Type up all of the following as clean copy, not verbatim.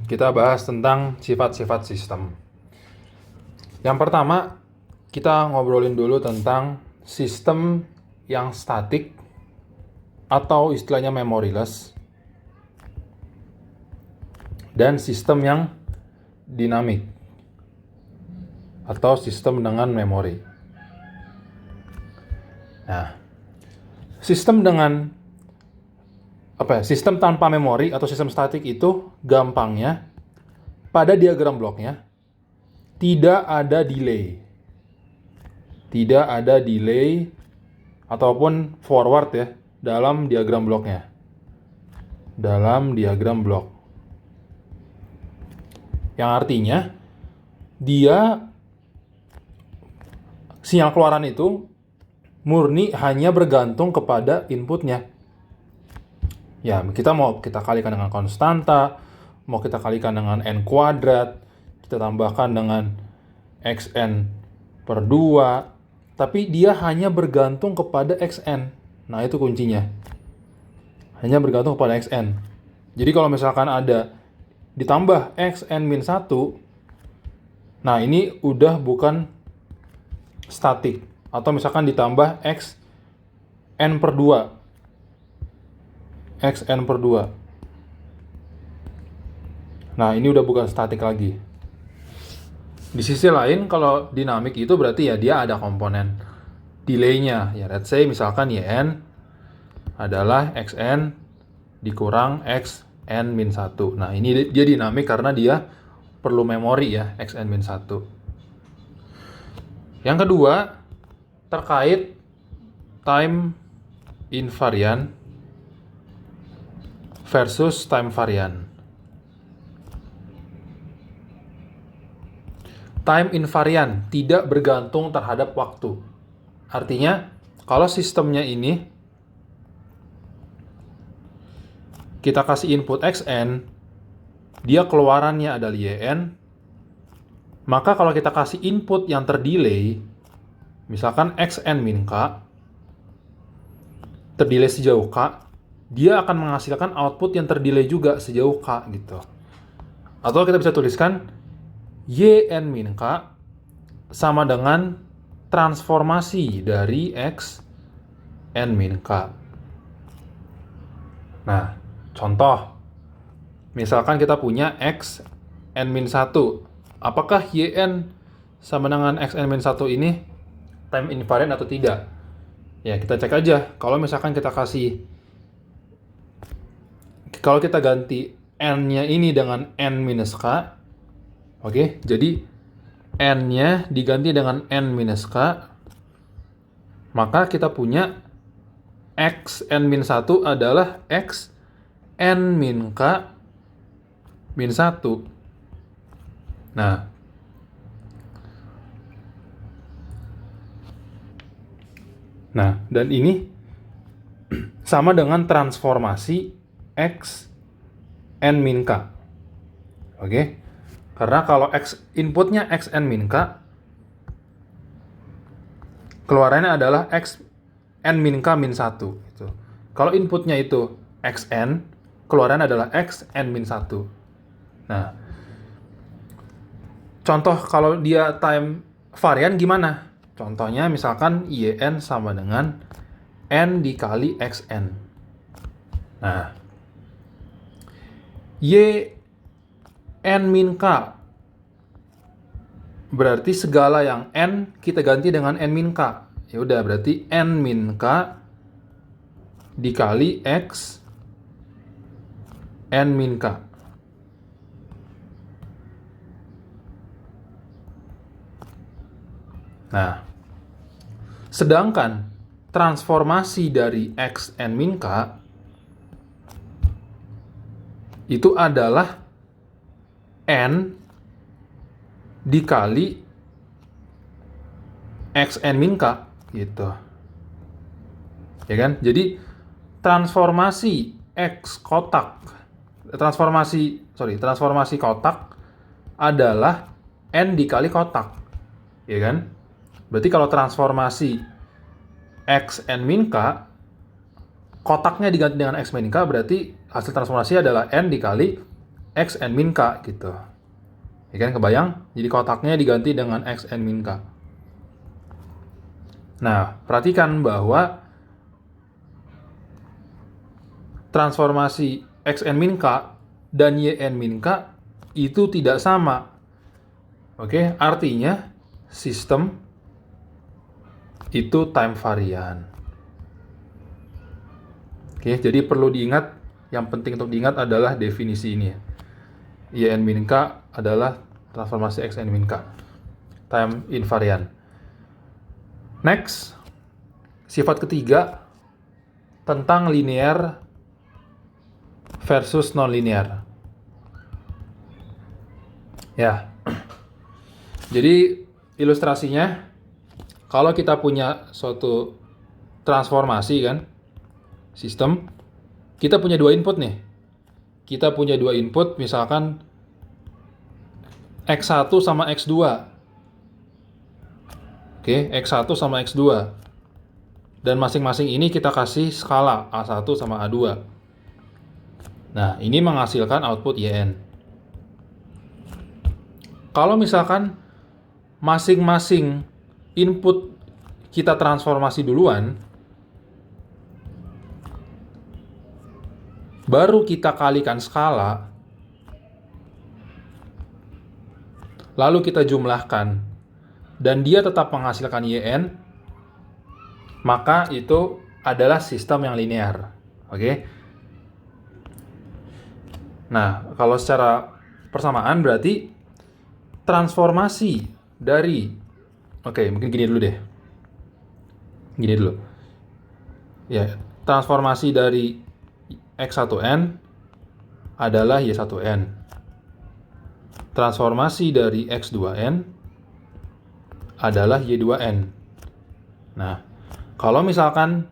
Kita bahas tentang sifat-sifat sistem. Yang pertama, kita ngobrolin dulu tentang sistem yang statik atau istilahnya memoryless dan sistem yang dinamik atau sistem dengan memori. Nah, sistem tanpa memori atau sistem statik itu gampangnya pada diagram bloknya tidak ada delay. Tidak ada delay ataupun forward ya dalam diagram bloknya. Dalam diagram blok. Yang artinya dia sinyal keluaran itu murni hanya bergantung kepada inputnya. Ya, kita kalikan dengan konstanta, mau kita kalikan dengan n kuadrat, kita tambahkan dengan xn per 2, tapi dia hanya bergantung kepada xn. Nah, itu kuncinya. Hanya bergantung kepada xn. Jadi kalau misalkan ada ditambah xn min 1, nah ini udah bukan statik. Atau misalkan ditambah xn per 2. xn per 2. Nah, ini udah bukan statik lagi. Di sisi lain, kalau dinamik itu berarti ya dia ada komponen delay-nya. Ya, let's say misalkan yn adalah xn dikurang xn min 1. Nah, ini dia dinamik karena dia perlu memori ya, xn min 1. Yang kedua, terkait time invariant versus time variant. Time invariant tidak bergantung terhadap waktu. Artinya, kalau sistemnya ini kita kasih input xn, dia keluarannya adalah yn, maka kalau kita kasih input yang terdelay, misalkan xn min k, terdelay sejauh k, dia akan menghasilkan output yang terdelay juga sejauh k gitu. Atau kita bisa tuliskan yn min k sama dengan transformasi dari x n min k. Nah, contoh. Misalkan kita punya x n min 1. Apakah yn sama dengan x n min 1 ini time invariant atau tidak? Ya, kita cek aja. Kalau misalkan kalau kita ganti n-nya ini dengan n minus k, oke, jadi n-nya diganti dengan n minus k, maka kita punya x n min 1 adalah x n min k min 1. Nah, dan ini sama dengan transformasi x n min k. Oke. Karena kalau inputnya x n min k, keluarannya adalah x n min k min 1 gitu. Kalau inputnya itu xn, keluarannya adalah x n min 1. Nah, contoh kalau dia time varian gimana? Contohnya misalkan yn sama dengan n dikali xn. Nah, yn min k berarti segala yang n kita ganti dengan n min k. Ya udah, berarti n min k dikali x n min k. Nah, sedangkan transformasi dari x n min k itu adalah n dikali xn min k gitu. Ya kan? Jadi transformasi transformasi kotak adalah n dikali kotak. Ya kan? Berarti kalau transformasi xn min k, kotaknya diganti dengan x min k, berarti hasil transformasi adalah n dikali X and min K gitu. Ya kan, kebayang? Jadi kotaknya diganti dengan X and min K. Nah, perhatikan bahwa transformasi X and min K dan Y and min K itu tidak sama. Oke, artinya sistem itu time varian. Oke, jadi perlu diingat, yang penting untuk diingat adalah definisi ini ya. Y and min K adalah transformasi X and min K, time invariant. Next, sifat ketiga tentang linear versus non-linear. Ya, jadi ilustrasinya, kalau kita punya suatu transformasi kan, sistem, kita punya dua input nih. Kita punya dua input, misalkan X1 sama X2. Oke, X1 sama X2. Dan masing-masing ini kita kasih skala A1 sama A2. Nah, ini menghasilkan output YN. Kalau misalkan masing-masing input kita transformasi duluan, baru kita kalikan skala, lalu kita jumlahkan, dan dia tetap menghasilkan YN, maka itu adalah sistem yang linear. Oke? Nah, kalau secara persamaan berarti transformasi dari, mungkin gini dulu deh. Gini dulu. Ya, transformasi dari X1N adalah Y1N. Transformasi dari X2N adalah Y2N. Nah, kalau misalkan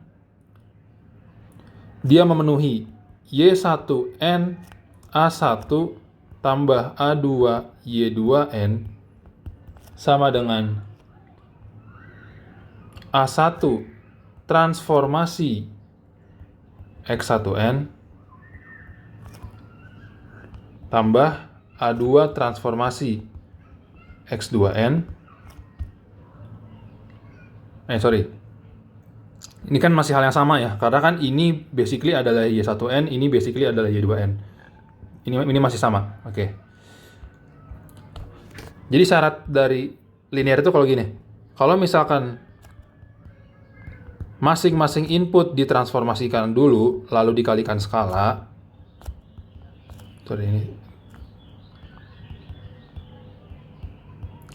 dia memenuhi Y1N A1 tambah A2 Y2N sama dengan A1 transformasi X1N tambah A2 transformasi X2N. Ini kan masih hal yang sama ya, karena kan ini basically adalah Y1N, ini basically adalah Y2N. Ini masih sama. Oke. Jadi syarat dari linear itu kalau gini. Kalau misalkan masing-masing input ditransformasikan dulu, lalu dikalikan skala.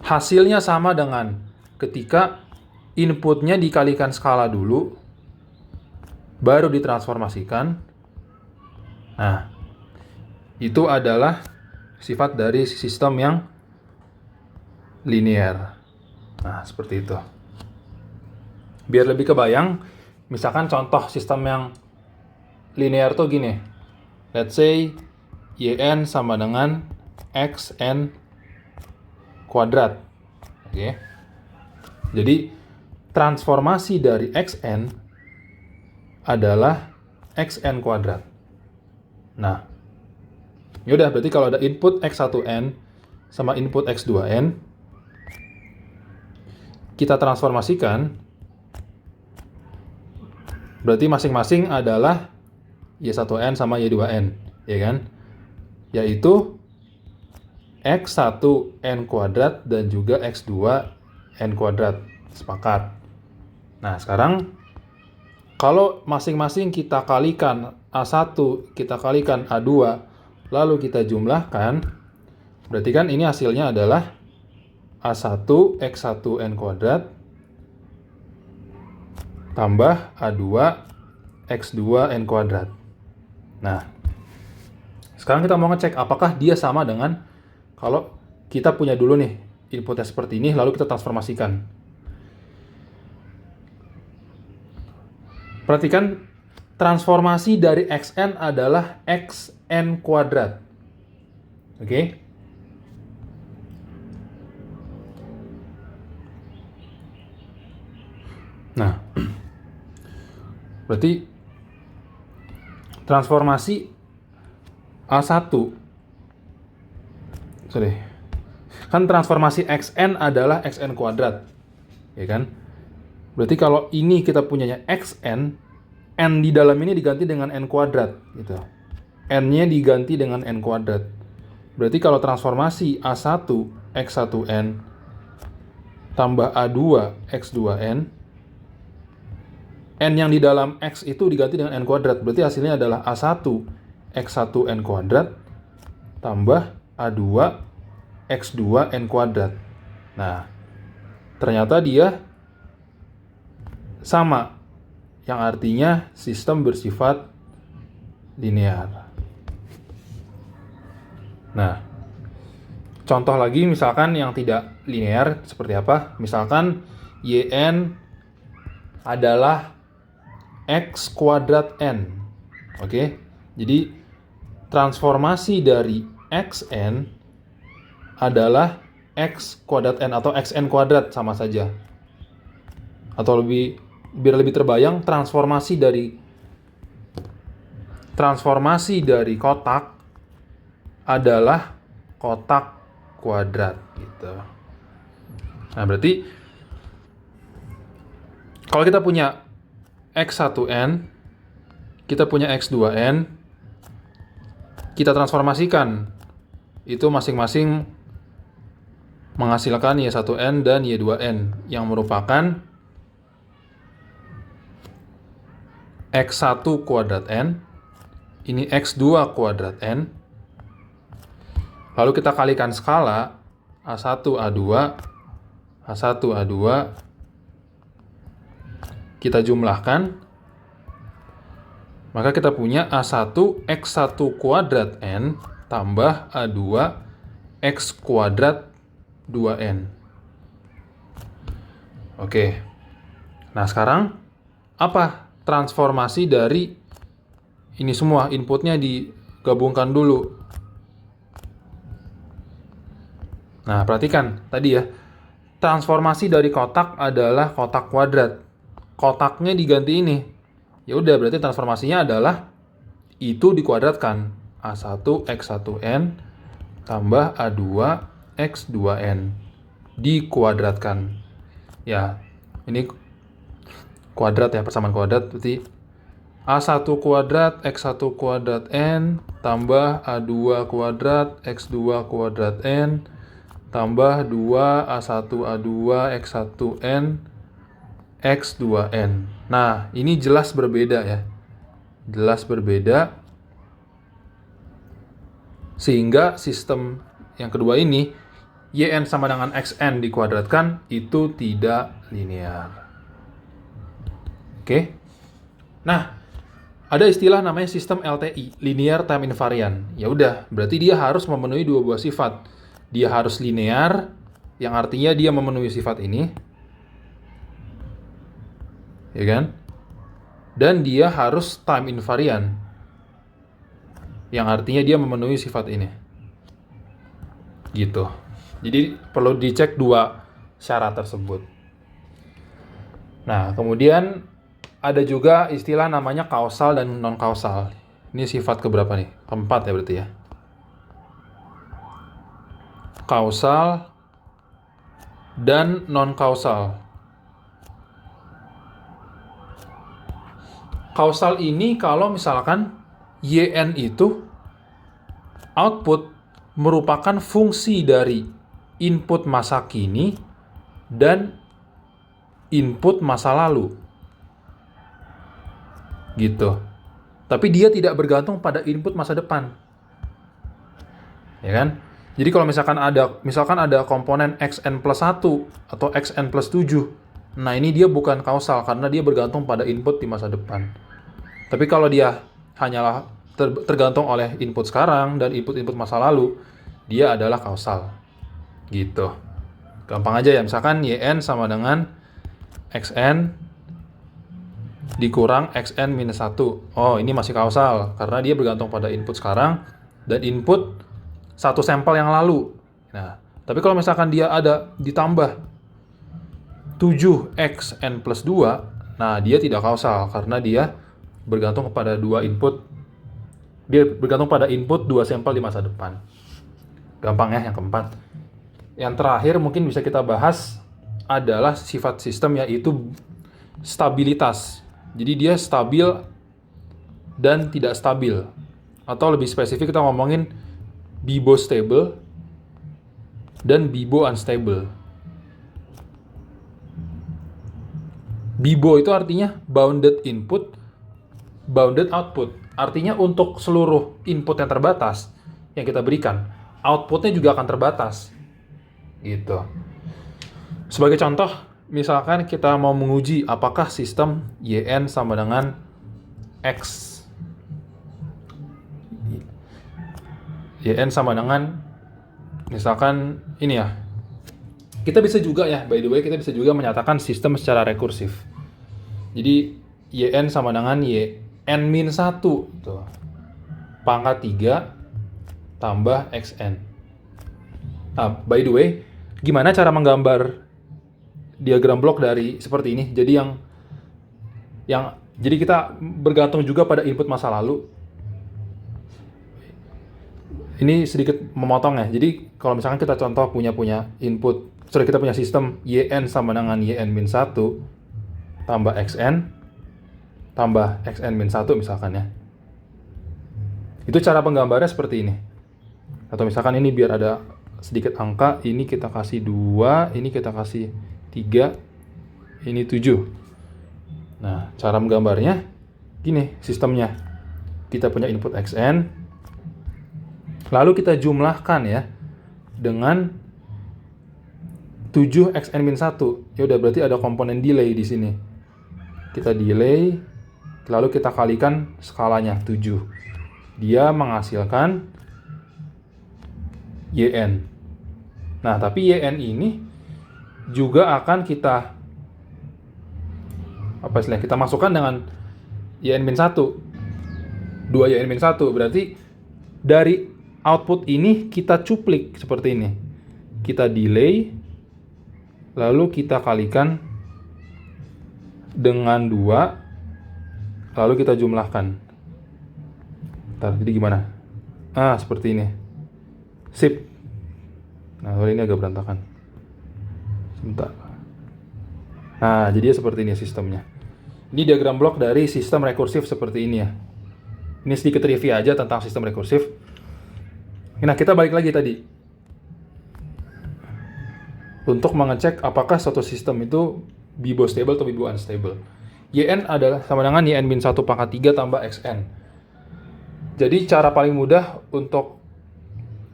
Hasilnya sama dengan ketika inputnya dikalikan skala dulu, baru ditransformasikan. Nah, itu adalah sifat dari sistem yang linear. Nah, seperti itu. Biar lebih kebayang, misalkan contoh sistem yang linear tuh gini. Let's say YN sama dengan XN kuadrat. Oke. Jadi transformasi dari XN adalah XN kuadrat. Nah, yaudah, berarti kalau ada input X1N sama input X2N, kita transformasikan, berarti masing-masing adalah Y1N sama Y2N, ya kan? Yaitu X1N kuadrat dan juga X2N kuadrat. Sepakat. Nah, sekarang kalau masing-masing kita kalikan A1, kita kalikan A2, lalu kita jumlahkan, berarti kan ini hasilnya adalah A1 X1N kuadrat tambah A2 X2N kuadrat. Nah, sekarang kita mau ngecek apakah dia sama dengan kalau kita punya dulu nih inputnya seperti ini, lalu kita transformasikan. Perhatikan, transformasi dari XN adalah XN kuadrat. Oke? Nah, berarti transformasi A1 sorry. Kan transformasi xn adalah xn kuadrat. Ya kan? Berarti kalau ini kita punyanya xn, n di dalam ini diganti dengan n kuadrat gitu. N-nya diganti dengan n kuadrat. Berarti kalau transformasi A1 x1n tambah A2 x2n, n yang di dalam x itu diganti dengan n kuadrat. Berarti hasilnya adalah A1 x1n kuadrat tambah A2 x2n kuadrat. Nah, ternyata dia sama, yang artinya sistem bersifat linear. Nah, contoh lagi misalkan yang tidak linear seperti apa? Misalkan yn adalah x kuadrat n. Oke. Jadi transformasi dari xn adalah x kuadrat n atau xn kuadrat, sama saja. Atau biar lebih terbayang, transformasi dari kotak adalah kotak kuadrat gitu. Nah, berarti kalau kita punya x1n, kita punya x2n, kita transformasikan, itu masing-masing menghasilkan y1n dan y2n yang merupakan x1 kuadrat n, ini x2 kuadrat n. Lalu kita kalikan skala A1 A2 A1 A2, kita jumlahkan, maka kita punya A1 x1 kuadrat n tambah A2 x kuadrat 2n. Oke. Nah, sekarang apa transformasi dari ini semua? Inputnya digabungkan dulu. Nah, perhatikan tadi ya. Transformasi dari kotak adalah kotak kuadrat. Kotaknya diganti ini. Ya udah, berarti transformasinya adalah itu dikuadratkan. A1 x1n tambah A2 x2n dikuadratkan. Ya, ini kuadrat ya, persamaan kuadrat. Berarti A1 kuadrat x1 kuadrat n tambah A2 kuadrat x2 kuadrat n tambah 2 A1 A2 x1n x2n. Nah, ini jelas berbeda ya. Jelas berbeda. Sehingga sistem yang kedua ini, yn sama dengan xn dikuadratkan, itu tidak linear. Oke. Nah, ada istilah namanya sistem LTI, linear time invariant. Ya udah, berarti dia harus memenuhi dua buah sifat. Dia harus linear, yang artinya dia memenuhi sifat ini, ya kan? Dan dia harus time invariant, yang artinya dia memenuhi sifat ini. Gitu. Jadi perlu dicek dua syarat tersebut. Nah, kemudian ada juga istilah namanya kausal dan non kausal. Ini sifat keberapa nih? Keempat ya berarti ya. Kausal dan non kausal. Kausal ini kalau misalkan yn itu output merupakan fungsi dari input masa kini dan input masa lalu. Gitu. Tapi dia tidak bergantung pada input masa depan. Ya kan? Jadi kalau misalkan ada komponen xn plus 1 atau xn plus 7, nah ini dia bukan kausal karena dia bergantung pada input di masa depan. Tapi kalau dia hanyalah tergantung oleh input sekarang dan input masa lalu, dia adalah kausal. Gitu. Gampang aja ya, misalkan yn sama dengan xn dikurang xn minus 1. Oh, ini masih kausal karena dia bergantung pada input sekarang dan input satu sampel yang lalu. Nah, tapi kalau misalkan dia ada ditambah 7xn plus 2, nah dia tidak kausal karena dia bergantung kepada dua input. Dia bergantung pada input dua sampel di masa depan. Gampang ya yang keempat. Yang terakhir mungkin bisa kita bahas adalah sifat sistem, yaitu stabilitas. Jadi dia stabil dan tidak stabil. Atau lebih spesifik kita ngomongin Bibo stable dan Bibo unstable. Bibo itu artinya bounded input, bounded output. Artinya untuk seluruh input yang terbatas yang kita berikan, outputnya juga akan terbatas. Gitu. Sebagai contoh, misalkan kita mau menguji apakah sistem YN sama dengan X. YN sama dengan, misalkan ini ya. Kita bisa juga ya, by the way, kita bisa juga menyatakan sistem secara rekursif. Jadi, YN sama dengan YN-1. Tuh. Pangkat 3 tambah XN. Nah, by the way, gimana cara menggambar diagram blok dari seperti ini? Jadi jadi kita bergantung juga pada input masa lalu. Ini sedikit memotong ya. Jadi kalau misalkan kita contoh punya input, kita punya sistem YN sama dengan YN-1 tambah XN tambah XN-1 misalkan ya. Itu cara penggambarnya seperti ini. Atau misalkan ini biar ada sedikit angka, ini kita kasih 2, ini kita kasih 3, ini 7. Nah, cara menggambarnya gini sistemnya. Kita punya input XN, lalu kita jumlahkan ya dengan 7 XN-1. Ya udah, berarti ada komponen delay di sini. Kita delay, lalu kita kalikan skalanya 7. Dia menghasilkan YN. Nah, tapi YN ini juga akan kita kita masukkan dengan YN-1. 2 YN-1 berarti dari output ini kita cuplik seperti ini. Kita delay, lalu kita kalikan dengan 2, lalu kita jumlahkan. Jadi gimana? Seperti ini. Sip. Nah, ini agak berantakan. Sebentar. Nah, jadi seperti ini sistemnya. Ini diagram blok dari sistem rekursif seperti ini ya. Ini sedikit trivia aja tentang sistem rekursif. Nah, kita balik lagi tadi. Untuk mengecek apakah suatu sistem itu Bibo stable atau Bibo unstable. YN adalah sama dengan YN-1 pangkat 3 tambah XN. Jadi cara paling mudah untuk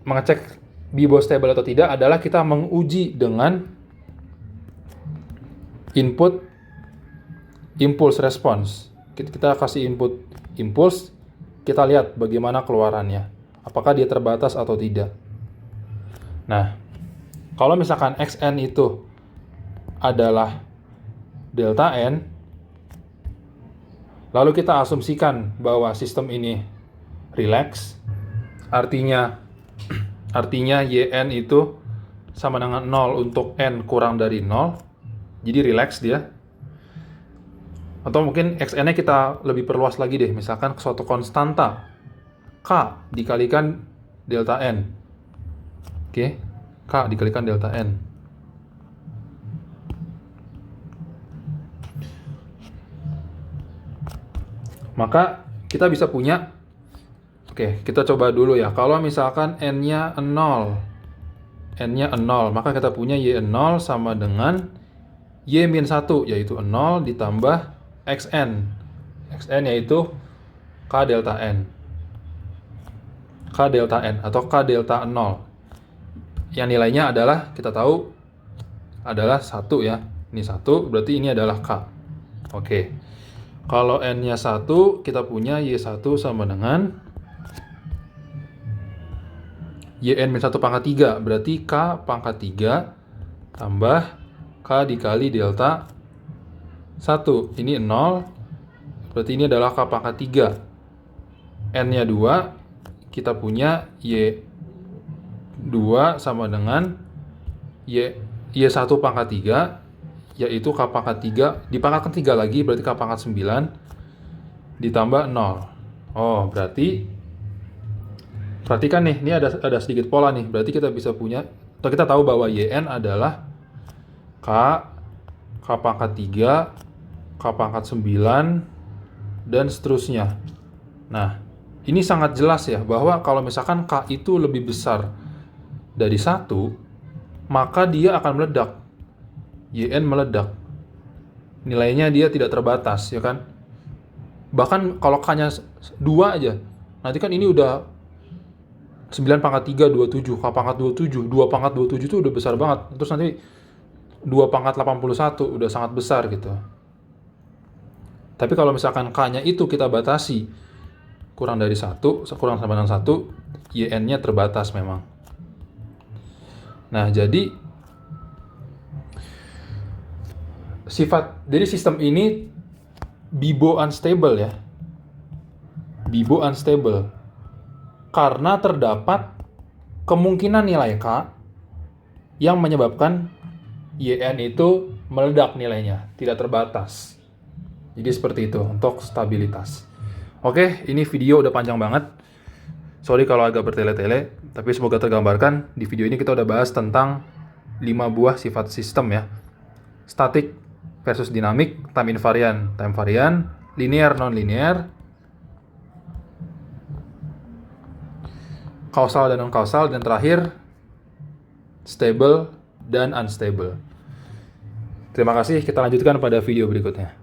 mengecek Bibo stable atau tidak adalah kita menguji dengan input impulse response. Kita kasih input impulse, kita lihat bagaimana keluarannya. Apakah dia terbatas atau tidak. Nah, kalau misalkan XN itu adalah delta N, lalu kita asumsikan bahwa sistem ini relax, artinya YN itu sama dengan 0 untuk N kurang dari 0, jadi relax dia. Atau mungkin XN-nya kita lebih perluas lagi deh, misalkan suatu konstanta K dikalikan delta N. Oke, K dikalikan delta N. Maka kita bisa punya, oke, kita coba dulu ya. Kalau misalkan N-nya 0, maka kita punya Y0 sama dengan Y-1, yaitu 0 ditambah XN. XN yaitu K delta N. K delta N atau K delta 0. Yang nilainya adalah, kita tahu, adalah 1 ya. Ini 1, berarti ini adalah K. Oke. Kalau N-nya 1, kita punya Y1 sama dengan YN-1 pangkat 3. Berarti K pangkat 3 tambah K dikali delta 1. Ini 0. Berarti ini adalah K pangkat 3. N-nya 2, kita punya Y2 sama dengan Y1 pangkat 3, yaitu K pangkat 3, dipangkatkan 3 lagi, berarti K pangkat 9, ditambah 0. Oh, berarti Perhatikan nih, ini ada sedikit pola nih. Berarti kita bisa punya, atau kita tahu bahwa YN adalah K, K pangkat 3, K pangkat 9, dan seterusnya. Nah, ini sangat jelas ya, bahwa kalau misalkan K itu lebih besar dari 1, maka dia akan meledak. YN meledak. Nilainya dia tidak terbatas, ya kan? Bahkan kalau K-nya 2 aja, nanti kan ini udah 9 pangkat 3, 27, K pangkat 27, 2 pangkat 27 itu udah besar banget. Terus nanti 2 pangkat 81 udah sangat besar gitu. Tapi kalau misalkan K-nya itu kita batasi kurang dari 1, kurang sama dengan 1, YN-nya terbatas memang. Nah, jadi jadi sistem ini Bibo unstable ya. Bibo unstable. Karena terdapat kemungkinan nilai K yang menyebabkan YN itu meledak nilainya, tidak terbatas. Jadi seperti itu untuk stabilitas. Oke, ini video udah panjang banget. Sorry kalau agak bertele-tele, tapi semoga tergambarkan. Di video ini kita udah bahas tentang 5 buah sifat sistem ya. Statik versus dinamik, time invariant, time variant, linear non-linear, kausal dan non-kausal, dan terakhir stable dan unstable. Terima kasih, kita lanjutkan pada video berikutnya.